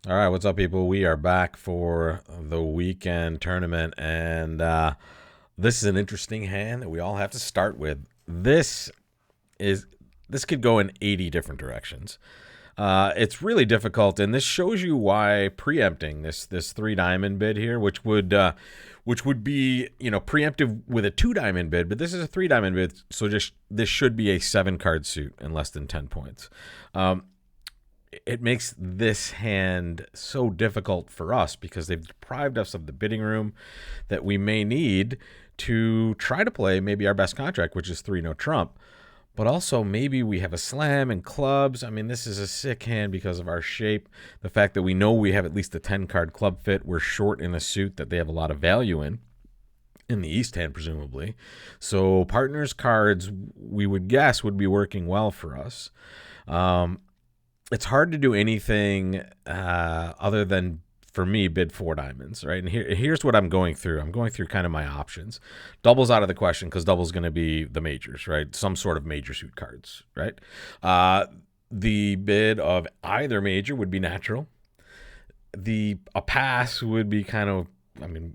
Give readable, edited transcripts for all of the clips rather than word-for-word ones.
All right, what's up, people? We are back for the weekend tournament, and this is an interesting hand that we all have to start with. Is this could go in 80 different directions. It's really difficult, and this shows you why preempting this three diamond bid here, which would be preemptive with a two diamond bid, but this is a three diamond bid, so just this should be a 7 card suit and less than 10 points. It makes this hand so difficult for us because they've deprived us of the bidding room that we may need to try to play maybe our best contract, which is 3 no trump. But also maybe we have a slam and clubs. I mean, this is a sick hand because of our shape. The fact that we know we have at least a 10-card club fit. We're short in a suit that they have a lot of value in the East hand, presumably. So partners cards, we would guess, would be working well for us. It's hard to do anything other than, for me, bid 4 diamonds, right? And here's what I'm going through. I'm going through kind of my options. Double's out of the question because double's going to be the majors, right? Some sort of major suit cards, right? The bid of either major would be natural. A pass would be kind of,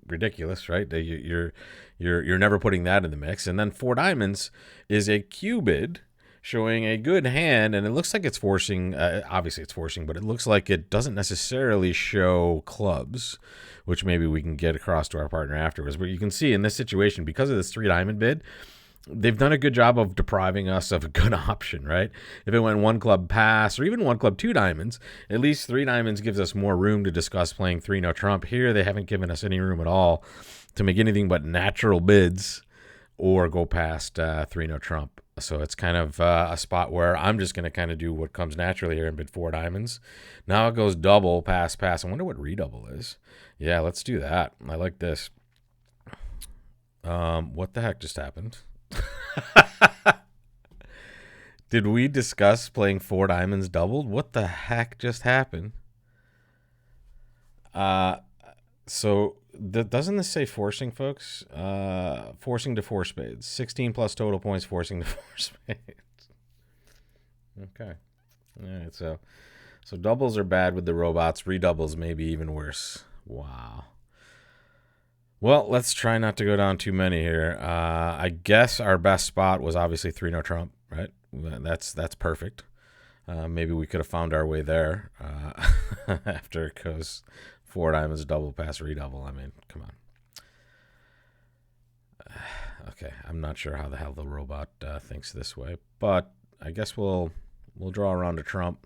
ridiculous, right? You're never putting that in the mix. And then 4 diamonds is a Q bid, showing a good hand, and it looks like it's forcing, obviously it's forcing, but it looks like it doesn't necessarily show clubs, which maybe we can get across to our partner afterwards. But you can see in this situation, because of this 3 diamond bid, they've done a good job of depriving us of a good option, right? If it went 1 club pass or even 1 club 2 diamonds, at least 3 diamonds gives us more room to discuss playing 3 no trump. Here, they haven't given us any room at all to make anything but natural bids or go past 3 no trump. So it's kind of a spot where I'm just going to kind of do what comes naturally here and bid 4 diamonds. Now it goes double, pass, pass. I wonder what redouble is. Yeah, let's do that. I like this. What the heck just happened? Did we discuss playing 4 diamonds doubled? What the heck just happened? So doesn't this say forcing, folks? Forcing to 4 spades. 16 plus total points, forcing to 4 spades. Okay. All right, so doubles are bad with the robots. Redoubles maybe even worse. Wow. Well, let's try not to go down too many here. I guess our best spot was obviously 3 no trump, right? That's perfect. Maybe we could have found our way there after it goes 4 diamonds, double, pass, redouble. I mean, come on. Okay, I'm not sure how the hell the robot thinks this way, but I guess we'll draw around a trump.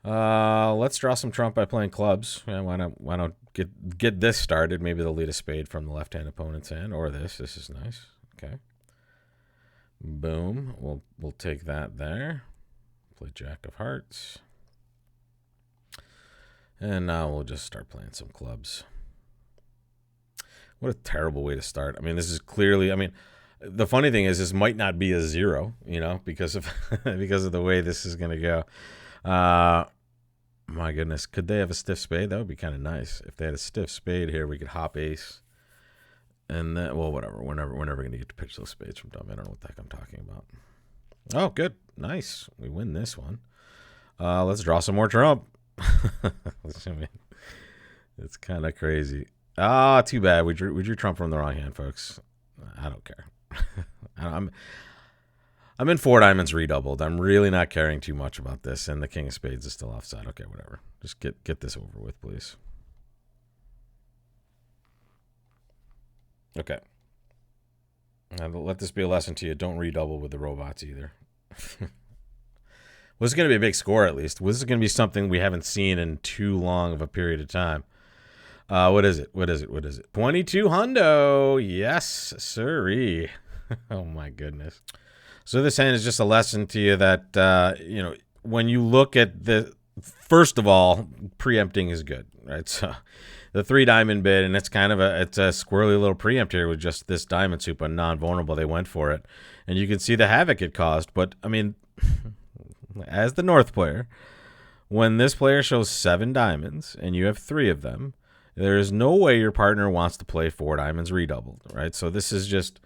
Let's draw some trump by playing clubs. Yeah, why not get this started? Maybe they'll lead a spade from the left-hand opponent's hand, or this. This is nice. Okay. Boom. We'll take that there. Play jack of hearts. And now we'll just start playing some clubs. What a terrible way to start. I mean, this is clearly, the funny thing is this might not be a 0, because of because of the way this is going to go. My goodness, could they have a stiff spade? That would be kind of nice. If they had a stiff spade here, we could hop ace. And then, well, whatever. We're never going to get to pitch those spades from dummy. I don't know what the heck I'm talking about. Oh, good. Nice. We win this one. Let's draw some more trump. It's kind of crazy. Too bad. We drew trump from the wrong hand, folks. I don't care. I'm in 4 diamonds redoubled. I'm really not caring too much about this, and the king of spades is still offside. Okay, whatever. Just get this over with, please. Okay. Now, let this be a lesson to you. Don't redouble with the robots either. Well, this is going to be a big score, at least. This is going to be something we haven't seen in too long of a period of time. What is it? 22 hundo. Yes, sirree. Oh, my goodness. So this hand is just a lesson to you that, when you look at first of all, preempting is good, right? So the 3 diamond bid, and it's kind of it's a squirrely little preempt here with just this diamond soup, but non-vulnerable. They went for it. And you can see the havoc it caused. But, as the North player, when this player shows 7 diamonds and you have 3 of them, there is no way your partner wants to play 4 diamonds redoubled, right? So this is just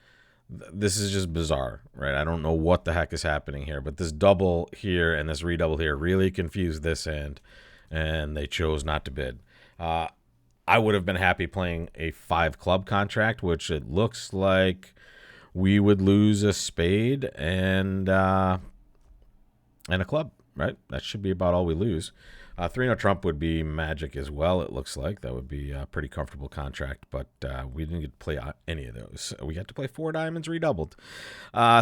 bizarre, right? I don't know what the heck is happening here, but this double here and this redouble here really confused this hand and they chose not to bid. I would have been happy playing a 5 club contract, which it looks like we would lose a spade and a club, right? That should be about all we lose. 3 no trump would be magic as well, it looks like. That would be a pretty comfortable contract, but we didn't get to play any of those. We got to play 4 diamonds redoubled.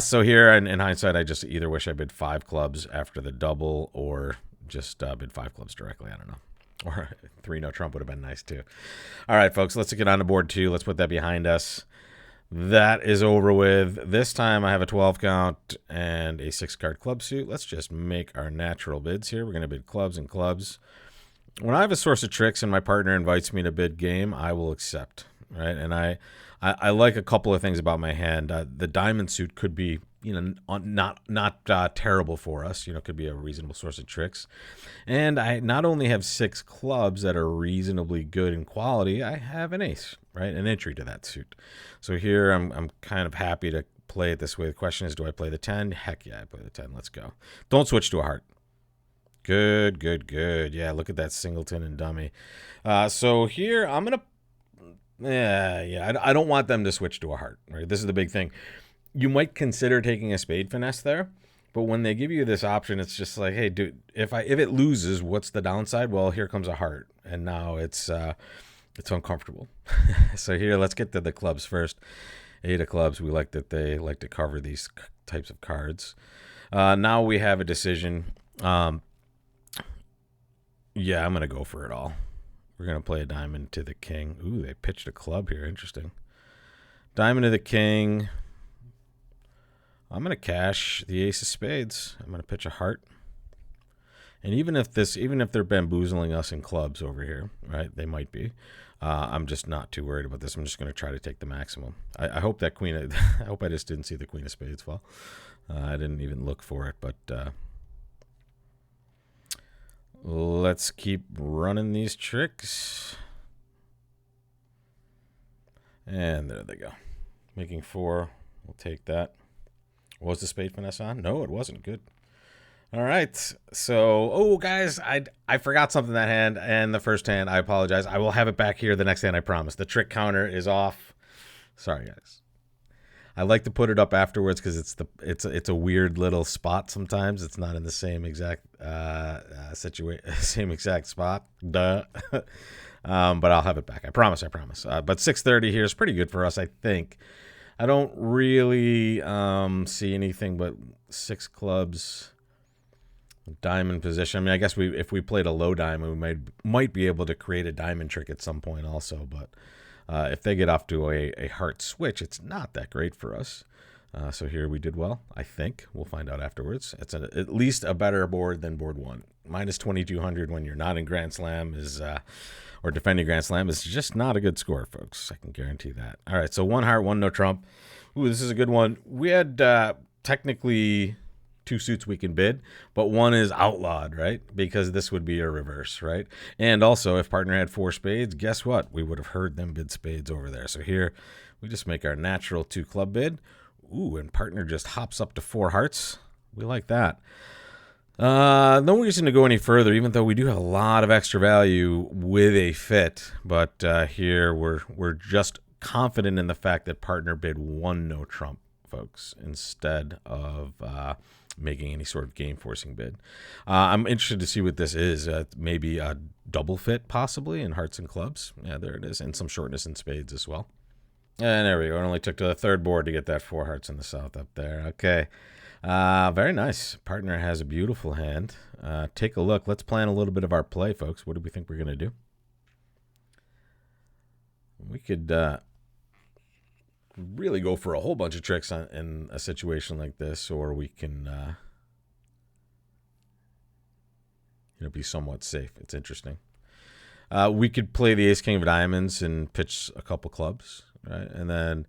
So here, in hindsight, I just either wish I bid 5 clubs after the double or just bid 5 clubs directly. I don't know. Or 3 no trump would have been nice too. All right, folks, let's get on to board 2. Let's put that behind us. That is over with. This time I have a 12 count and a 6-card club suit. Let's just make our natural bids here. We're going to bid clubs and clubs. When I have a source of tricks and my partner invites me to bid game, I will accept, right? And I like a couple of things about my hand. The diamond suit could be, not terrible for us. Could be a reasonable source of tricks. And I not only have 6 clubs that are reasonably good in quality, I have an ace, right? An entry to that suit. So here I'm kind of happy to play it this way. The question is, do I play the 10? Heck yeah, I play the 10. Let's go. Don't switch to a heart. Good. Yeah, look at that singleton and dummy. So here I'm going to... I don't want them to switch to a heart, right? This is the big thing. You might consider taking a spade finesse there, but when they give you this option, it's just like, hey, dude, if it loses, what's the downside? Well, here comes a heart, and now it's uncomfortable. So here, let's get to the clubs first. 8 of clubs. We like that they like to cover these types of cards. Now we have a decision. Yeah, I'm gonna go for it all. We're going to play a diamond to the king. Ooh, they pitched a club here. Interesting. Diamond to the king. I'm going to cash the ace of spades. I'm going to pitch a heart. And even if they're bamboozling us in clubs over here, right? They might be. I'm just not too worried about this. I'm just going to try to take the maximum. I hope that queen. I hope I just didn't see the queen of spades fall. I didn't even look for it, but let's keep running these tricks. And there they go. Making 4. We'll take that. Was the spade finesse on? No, it wasn't. Good. All right. So, guys, I forgot something that hand and the first hand. I apologize. I will have it back here the next hand, I promise. The trick counter is off. Sorry, guys. I like to put it up afterwards because it's a weird little spot sometimes. It's not in the same exact same exact spot. Duh. But I'll have it back. I promise. But 630 here is pretty good for us, I think. I don't really see anything but 6 clubs, diamond position. I mean, I guess if we played a low diamond, we might be able to create a diamond trick at some point also. But if they get off to a heart switch, it's not that great for us. So here we did well, I think. We'll find out afterwards. It's at least a better board than board 1. Minus 2,200 when you're not in Grand Slam is... or defending Grand Slam is just not a good score, folks. I can guarantee that. All right, so 1 heart, 1 no trump. Ooh, this is a good one. We had technically 2 suits we can bid, but 1 is outlawed, right? Because this would be a reverse, right? And also, if partner had 4 spades, guess what? We would have heard them bid spades over there. So here, we just make our natural 2 club bid. Ooh, and partner just hops up to 4 hearts. We like that. No reason to go any further, even though we do have a lot of extra value with a fit. But here we're just confident in the fact that partner bid 1 no trump, folks, instead of making any sort of game forcing bid. I'm interested to see what this is. Maybe a double fit, possibly, in hearts and clubs. Yeah, there it is, and some shortness in spades as well. And there we go. It only took to the 3rd board to get that 4 hearts in the south up there. Okay. Very nice. Partner has a beautiful hand. Take a look. Let's plan a little bit of our play, folks. What do we think we're going to do? We could really go for a whole bunch of tricks in a situation like this, or we can be somewhat safe. It's interesting. We could play the ace king of diamonds and pitch a couple clubs, right? And then,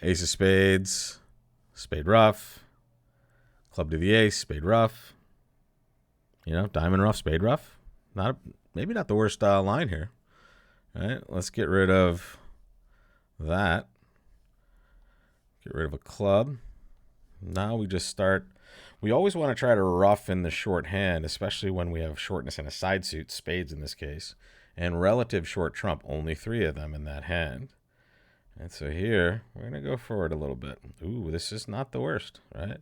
ace of spades, spade rough, club to the ace, spade rough, diamond rough, spade rough. Maybe not the worst line here. All right, let's get rid of that. Get rid of a club. Now we just start. We always want to try to rough in the short hand, especially when we have shortness in a side suit, spades in this case, and relative short trump, only 3 of them in that hand. And so here, we're going to go forward a little bit. Ooh, this is not the worst, right?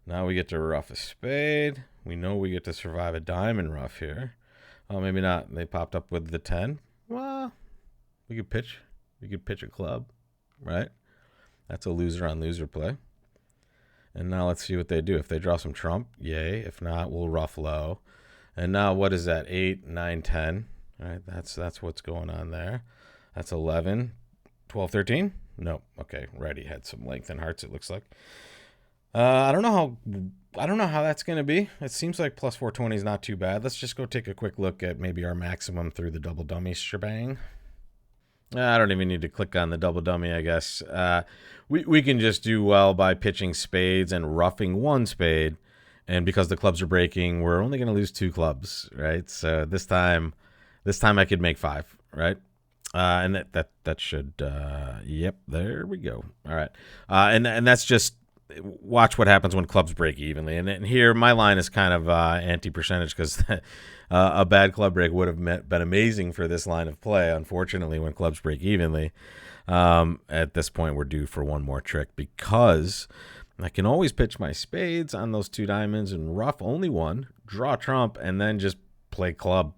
Now we get to rough a spade. We know we get to survive a diamond rough here. Oh, maybe not. They popped up with the 10. Well, we could pitch. We could pitch a club, right? That's a loser on loser play. And now let's see what they do. If they draw some trump, yay. If not, we'll rough low. And now what is that? 8, 9, 10. All right, that's what's going on there. That's 11, 12, 13. No, okay. Righty had some length in hearts, it looks like. I don't know how that's going to be. It seems like plus 420 is not too bad. Let's just go take a quick look at maybe our maximum through the double dummy shebang. I don't even need to click on the double dummy, I guess. We can just do well by pitching spades and roughing 1 spade. And because the clubs are breaking, we're only going to lose 2 clubs, right? So this time I could make 5, right? And that should, yep, there we go. All right. And that's just, watch what happens when clubs break evenly. And here, my line is kind of anti-percentage because a bad club break would have been amazing for this line of play. Unfortunately, when clubs break evenly, at this point, we're due for one more trick because I can always pitch my spades on those 2 diamonds and rough only 1, draw trump, and then just play club,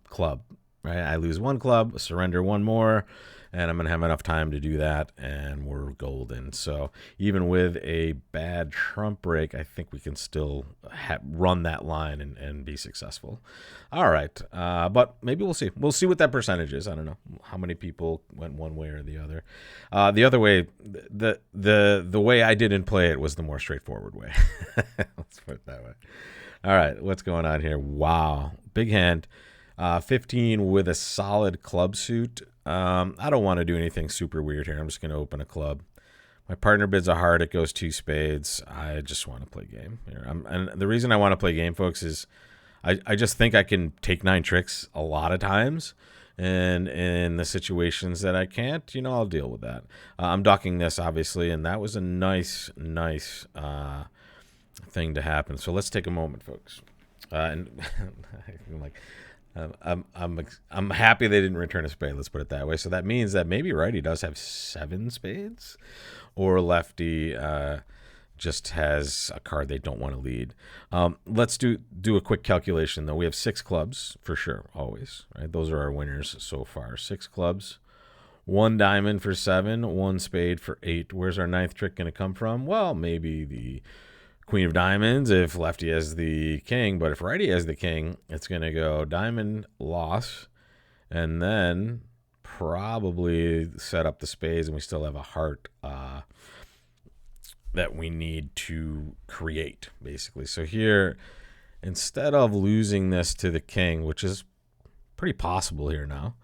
right? I lose 1 club, surrender 1 more, and I'm going to have enough time to do that, and we're golden. So even with a bad trump break, I think we can still run that line and be successful. All right, but maybe we'll see. We'll see what that percentage is. I don't know how many people went one way or the other. The other way, the way I didn't play it was the more straightforward way. Let's put it that way. All right, what's going on here? Wow, big hand. 15 with a solid club suit. I don't want to do anything super weird here. I'm just going to open a club. My partner bids a heart. It goes 2 spades. I just want to play game here. And the reason I want to play game, folks, is I just think I can take 9 tricks a lot of times. And in the situations that I can't, I'll deal with that. I'm docking this, obviously, and that was a nice thing to happen. So let's take a moment, folks. And I'm like... I'm happy they didn't return a spade. Let's put it that way. So that means that maybe righty does have 7 spades, or lefty just has a card they don't want to lead. Let's do a quick calculation though. We have 6 clubs for sure, always. Right, those are our winners so far. 6 clubs, 1 diamond for 7, 1 spade for 8. Where's our 9th trick going to come from? Well, maybe the Queen of Diamonds if lefty has the king, but if righty has the king, it's going to go diamond, loss, and then probably set up the spades, and we still have a heart that we need to create, basically. So here, instead of losing this to the king, which is pretty possible here now,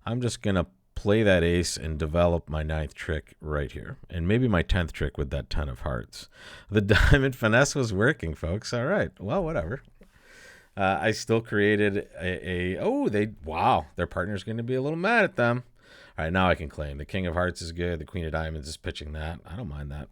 I'm just going to play that ace and develop my 9th trick right here, and maybe my 10th trick with that 10 of hearts. The diamond finesse was working, folks. All right, well, whatever. I still created wow, their partner's going to be a little mad at them. All right, now I can claim the king of hearts is good. The queen of diamonds is pitching that. I don't mind that.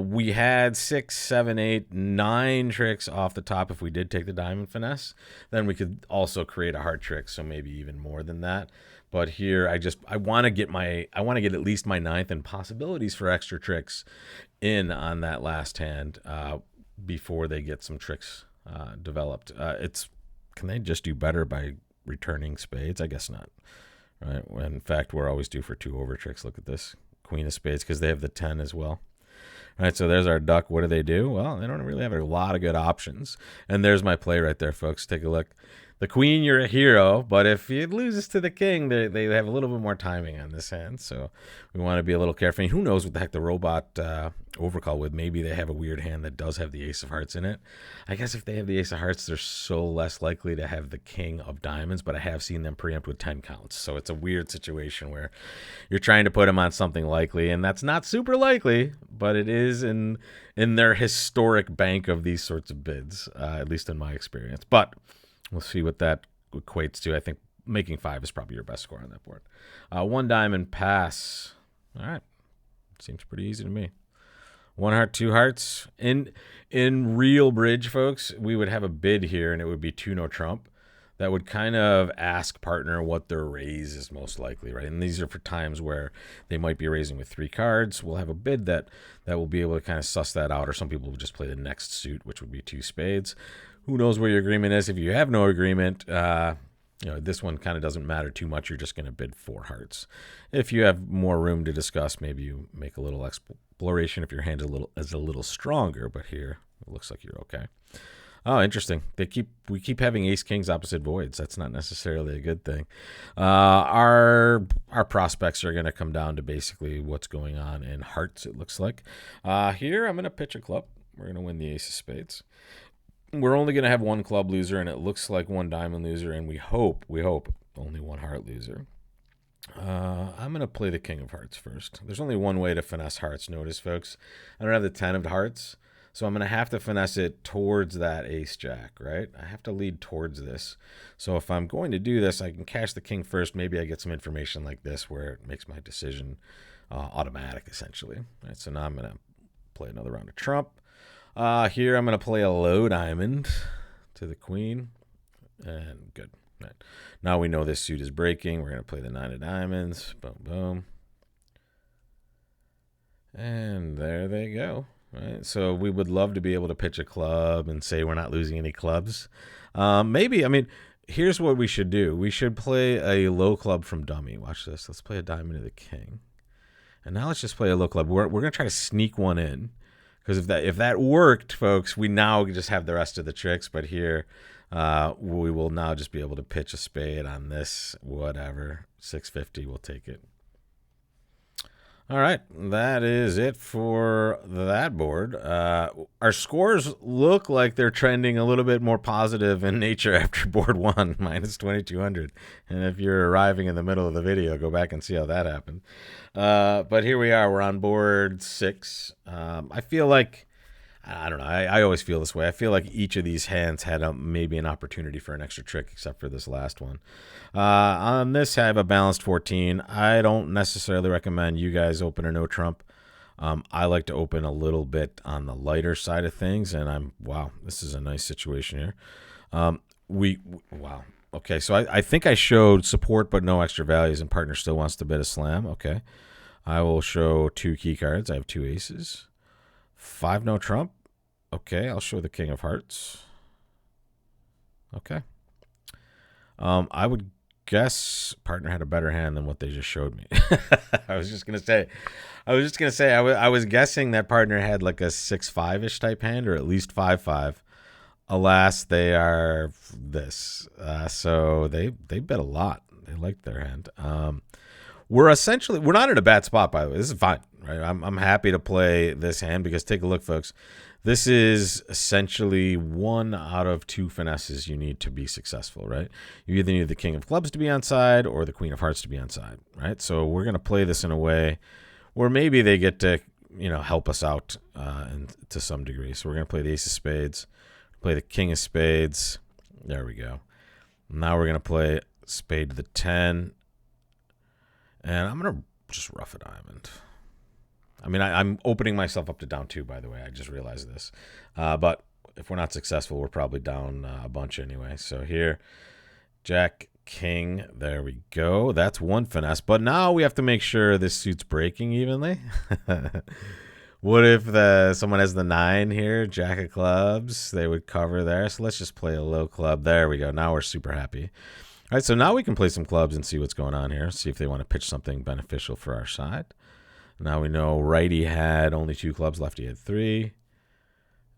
We had 6, 7, 8, 9 tricks off the top. If we did take the diamond finesse, then we could also create a heart trick, so maybe even more than that. But here, I want to get at least my 9th and possibilities for extra tricks in on that last hand before they get some tricks developed. Can they just do better by returning spades? I guess not. Right. In fact, we're always due for 2 over tricks. Look at this, queen of spades, because they have the 10 as well. All right, so there's our duck. What do? Well, they don't really have a lot of good options. And there's my play right there, folks. Take a look. The queen, you're a hero, but if it loses to the king, they have a little bit more timing on this hand, so we want to be a little careful. And who knows what the heck the robot overcall with? Maybe they have a weird hand that does have the ace of hearts in it. I guess if they have the ace of hearts, they're so less likely to have the king of diamonds, but I have seen them preempt with 10 counts, so it's a weird situation where you're trying to put them on something likely, and that's not super likely, but it is in their historic bank of these sorts of bids, at least in my experience. But we'll see what that equates to. I think making 5 is probably your best score on that board. 1 diamond pass. All right. Seems pretty easy to me. One heart, two hearts. In real bridge, folks, we would have a bid here, and it would be two no trump. That would kind of ask partner what their raise is most likely, right? And these are for times where they might be raising with three cards. We'll have a bid that will be able to kind of suss that out, or some people will just play the next suit, which would be two spades. Who knows where your agreement is? If you have no agreement, this one kind of doesn't matter too much. You're just going to bid four hearts. If you have more room to discuss, maybe you make a little exploration if your hand is a little stronger. But here, it looks like you're okay. Oh, interesting. We keep having ace kings opposite voids. That's not necessarily a good thing. Our prospects are going to come down to basically what's going on in hearts. It looks like here I'm going to pitch a club. We're going to win the ace of spades. We're only going to have one club loser, and it looks like one diamond loser, and we hope only one heart loser. I'm going to play the king of hearts first. There's only one way to finesse hearts. Notice, folks, I don't have the 10 of hearts. So I'm going to have to finesse it towards that ace-jack, right? I have to lead towards this. So if I'm going to do this, I can cash the king first. Maybe I get some information like this where it makes my decision automatic, essentially. Right, so now I'm going to play another round of trump. Here I'm going to play a low diamond to the queen. And good. Right. Now we know this suit is breaking. We're going to play the 9 of diamonds. Boom, boom. And there they go. Right, so we would love to be able to pitch a club and say we're not losing any clubs. Here's what we should do. We should play a low club from dummy. Watch this. Let's play a diamond to the king. And now let's just play a low club. We're going to try to sneak one in. Because if that worked, folks, we now just have the rest of the tricks. But here, we will now just be able to pitch a spade on this, whatever. 650, we'll take it. All right, that is it for that board. Our scores look like they're trending a little bit more positive in nature after board one, minus 2,200. And if you're arriving in the middle of the video, go back and see how that happened. But here we are. We're on board 6. I feel like, I don't know, I always feel this way. I feel like each of these hands had maybe an opportunity for an extra trick, except for this last one. On this, I have a balanced 14. I don't necessarily recommend you guys open a no trump. I like to open a little bit on the lighter side of things, and wow, this is a nice situation here. Wow. Okay, so I think I showed support but no extra values, and partner still wants to bid a slam. Okay, I will show 2 key cards. I have 2 aces. 5 no trump. Okay, I'll show the king of hearts. Okay. I would guess partner had a better hand than what they just showed me. I was just gonna say, I was guessing that partner had like a 6-5-ish type hand, or at least 5-5. Alas, they are this. So they bet a lot. They like their hand. We're not in a bad spot, by the way. This is fine, right? I'm happy to play this hand because take a look, folks. This is essentially 1 out of 2 finesses you need to be successful, right? You either need the king of clubs to be on side or the queen of hearts to be on side, right? So we're going to play this in a way where maybe they get to, help us out to some degree. So we're going to play the ace of spades, play the king of spades. There we go. Now we're going to play spade to the 10. And I'm going to just rough a diamond. I'm opening myself up to down 2, by the way. I just realized this. But if we're not successful, we're probably down a bunch anyway. So here, jack, king. There we go. That's one finesse. But now we have to make sure this suit's breaking evenly. What if someone has the 9 here, jack of clubs? They would cover there. So let's just play a low club. There we go. Now we're super happy. All right, so now we can play some clubs and see what's going on here. See if they want to pitch something beneficial for our side. Now we know righty had only 2 clubs, lefty had 3.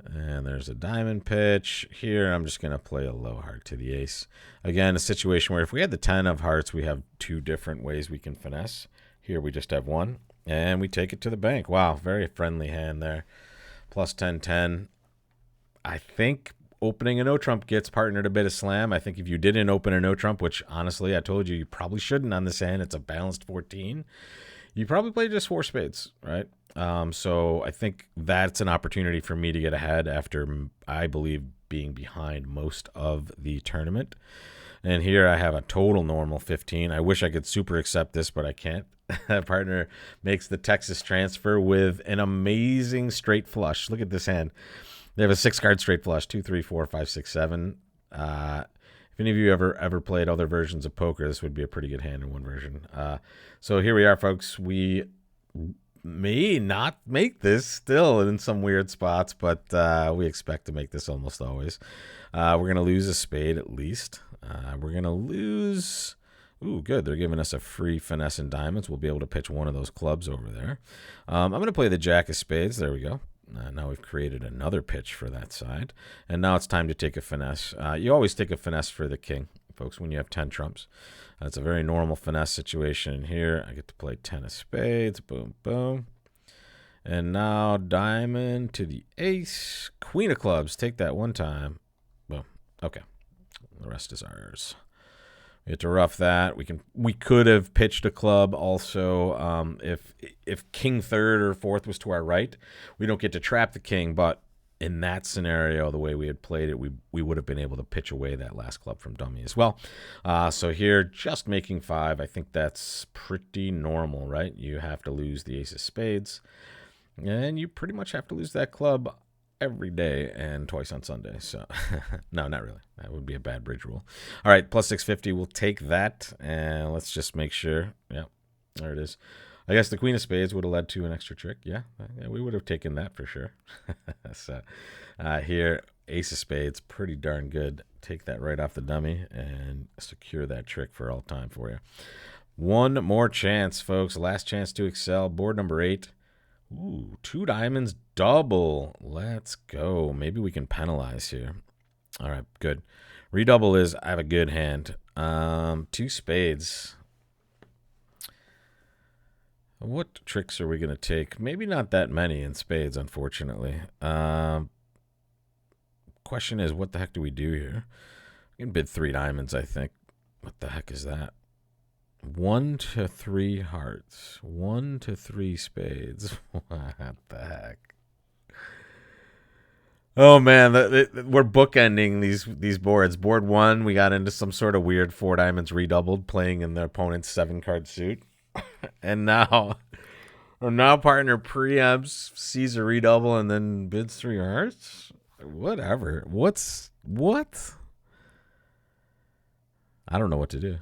And there's a diamond pitch. Here I'm just going to play a low heart to the ace. Again, a situation where if we had the 10 of hearts, we have 2 different ways we can finesse. Here we just have 1, and we take it to the bank. Wow, very friendly hand there. Plus 10-10. I think opening a no trump gets partner to bid a slam. I think if you didn't open a no trump, which honestly I told you probably shouldn't on this hand, it's a balanced 14. You probably play just 4 spades, right? So I think that's an opportunity for me to get ahead after, I believe, being behind most of the tournament. And here I have a total normal 15. I wish I could super accept this, but I can't. Partner makes the Texas transfer with an amazing straight flush. Look at this hand. They have a 6-card straight flush, 2, 3, 4, 5, 6, 7. If any of you ever played other versions of poker, this would be a pretty good hand in one version. So here we are, folks. We may not make this still in some weird spots, but we expect to make this almost always. We're going to lose a spade at least. We're going to lose... Ooh, good. They're giving us a free finesse and diamonds. We'll be able to pitch one of those clubs over there. I'm going to play the jack of spades. There we go. Now we've created another pitch for that side. And now it's time to take a finesse. You always take a finesse for the king, folks, when you have 10 trumps. That's a very normal finesse situation here. I get to play 10 of spades. Boom, boom. And now diamond to the ace. Queen of clubs. Take that one time. Boom. Okay. The rest is ours. We have to rough that. We could have pitched a club also. If king third or fourth was to our right, we don't get to trap the king. But in that scenario, the way we had played it, we would have been able to pitch away that last club from dummy as well. So here, just making 5. I think that's pretty normal, right? You have to lose the ace of spades, and you pretty much have to lose that club every day and twice on Sunday. So no, not really. That would be a bad bridge rule. All right, plus 650. We'll take that, and let's just make sure. Yeah, there it is. I guess the queen of spades would have led to an extra trick. Yeah, we would have taken that for sure. So here, ace of spades, pretty darn good. Take that right off the dummy and secure that trick for all time for you. One more chance, folks. Last chance to excel. Board number 8. Ooh, 2 diamonds, double. Let's go. Maybe we can penalize here. All right, good. Redouble is, I have a good hand. 2 spades. What tricks are we going to take? Maybe not that many in spades, unfortunately. Question is, what the heck do we do here? We can bid 3 diamonds, I think. What the heck is that? 1 to 3 hearts. 1 to 3 spades. What the heck? Oh man, we're bookending these boards. Board 1, we got into some sort of weird 4 diamonds redoubled, playing in the opponent's 7-card suit, and now partner preempts, sees a redouble, and then bids 3 hearts. Whatever. What? I don't know what to do.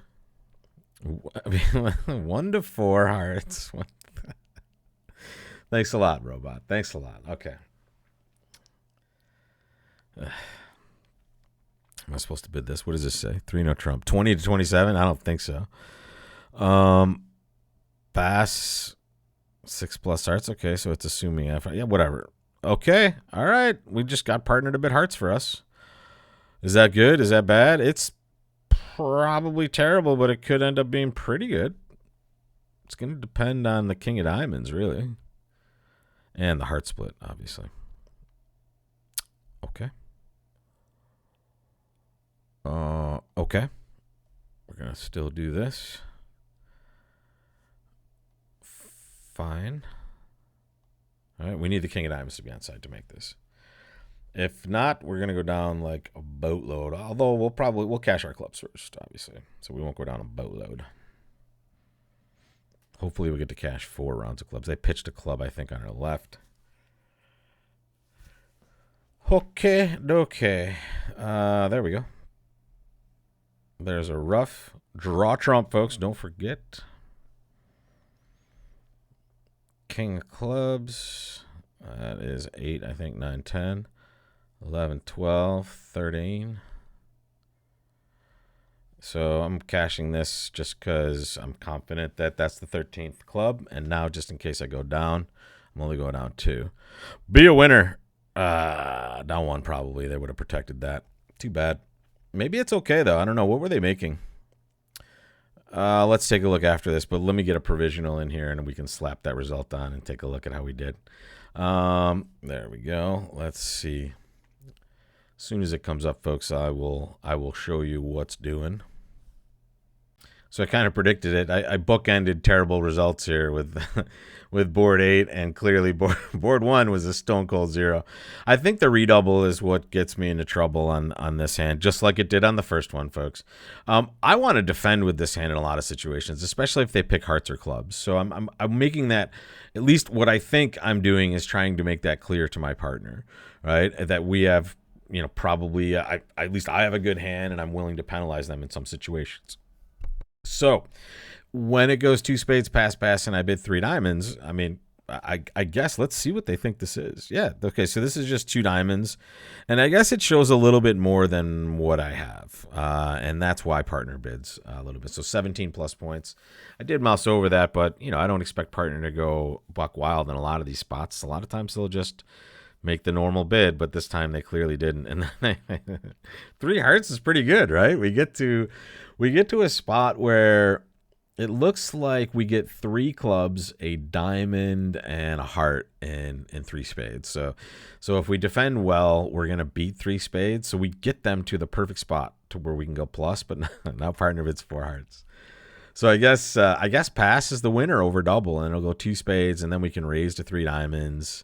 I mean, 1 to 4 hearts. Thanks a lot, robot. Thanks a lot. Okay. Am I supposed to bid this? What does this say? 3 no trump. 20 to 27? I don't think so. Bass 6 plus hearts. Okay, so it's assuming F. Yeah, whatever. Okay. All right. We just got partner to bid hearts for us. Is that good? Is that bad? It's probably terrible, but it could end up being pretty good. It's going to depend on the king of diamonds, really. And the heart split, obviously. Okay. Okay. We're going to still do this. Fine. All right, we need the king of diamonds to be on side to make this. If not, we're going to go down like a boatload. Although we'll cash our clubs first, obviously. So we won't go down a boatload. Hopefully we get to cash 4 rounds of clubs. They pitched a club, I think, on our left. Okay. There we go. There's a rough draw trump, folks. Don't forget. King of clubs. That is 8, I think, 9, 10. 11, 12, 13. So I'm cashing this just because I'm confident that that's the 13th club. And now, just in case I go down, I'm only going down 2. Be a winner. Down 1 probably. They would have protected that. Too bad. Maybe it's okay, though. I don't know. What were they making? Let's take a look after this. But let me get a provisional in here, and we can slap that result on and take a look at how we did. There we go. Let's see. As soon as it comes up, folks, I will show you what's doing. So I kind of predicted it. I bookended terrible results here with with board 8, and clearly board 1 was a stone cold 0. I think the redouble is what gets me into trouble on this hand, just like it did on the first one, folks. I want to defend with this hand in a lot of situations, especially if they pick hearts or clubs. So I'm making that, at least what I think I'm doing is trying to make that clear to my partner, right? That we have, probably, at least I have a good hand and I'm willing to penalize them in some situations. So when it goes 2 spades, pass, and I bid 3 diamonds, I mean, I guess let's see what they think this is. Yeah, okay, so this is just 2 diamonds, and I guess it shows a little bit more than what I have, and that's why partner bids a little bit. So 17 plus points. I did mouse over that, but I don't expect partner to go buck wild in a lot of these spots. A lot of times they'll just make the normal bid, but this time they clearly didn't. And 3 hearts is pretty good, right? We get to a spot where it looks like we get 3 clubs, a diamond, and a heart in 3 spades. So if we defend well, we're gonna beat 3 spades. So we get them to the perfect spot to where we can go plus. But now partner bids 4 hearts. So I guess pass is the winner over double, and it'll go 2 spades, and then we can raise to 3 diamonds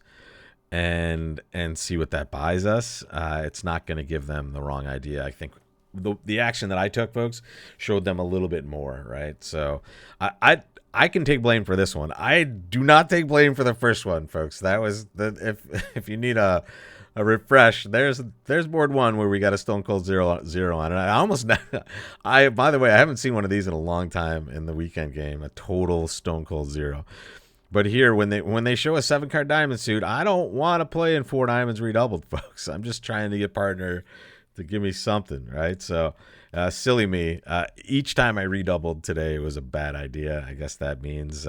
and see what that buys us. It's not going to give them the wrong idea. I think the action that I took, folks, showed them a little bit more, right? So I can take blame for this one. I do not take blame for the first one, folks. That was if you need a refresh, there's board 1 where we got a stone cold 0-0 on it. By the way, I haven't seen one of these in a long time in the weekend game, a total stone cold 0. But here, when they show a 7-card diamond suit, I don't want to play in 4 diamonds redoubled, folks. I'm just trying to get partner to give me something, right? So, silly me. Each time I redoubled today, it was a bad idea. I guess that means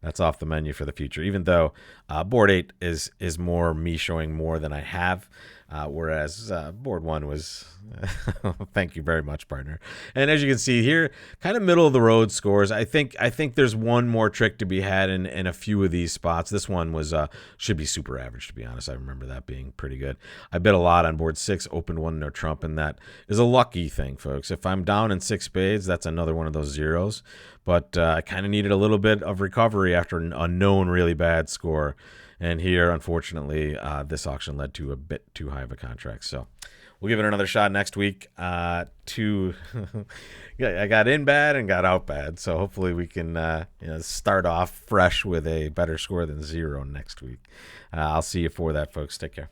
that's off the menu for the future. Even though board 8 is more me showing more than I have, whereas board 1 was thank you very much, partner. And as you can see here, kind of middle of the road scores. I think there's one more trick to be had in a few of these spots. This one was should be super average, to be honest. I remember that being pretty good. I bet a lot on board 6, opened 1, no trump, and that is a lucky thing, folks. If I'm down in 6 spades, that's another one of those zeros. But I kind of needed a little bit of recovery after a known really bad score. And here, unfortunately, this auction led to a bit too high of a contract. So we'll give it another shot next week. I got in bad and got out bad. So hopefully we can start off fresh with a better score than 0 next week. I'll see you for that, folks. Take care.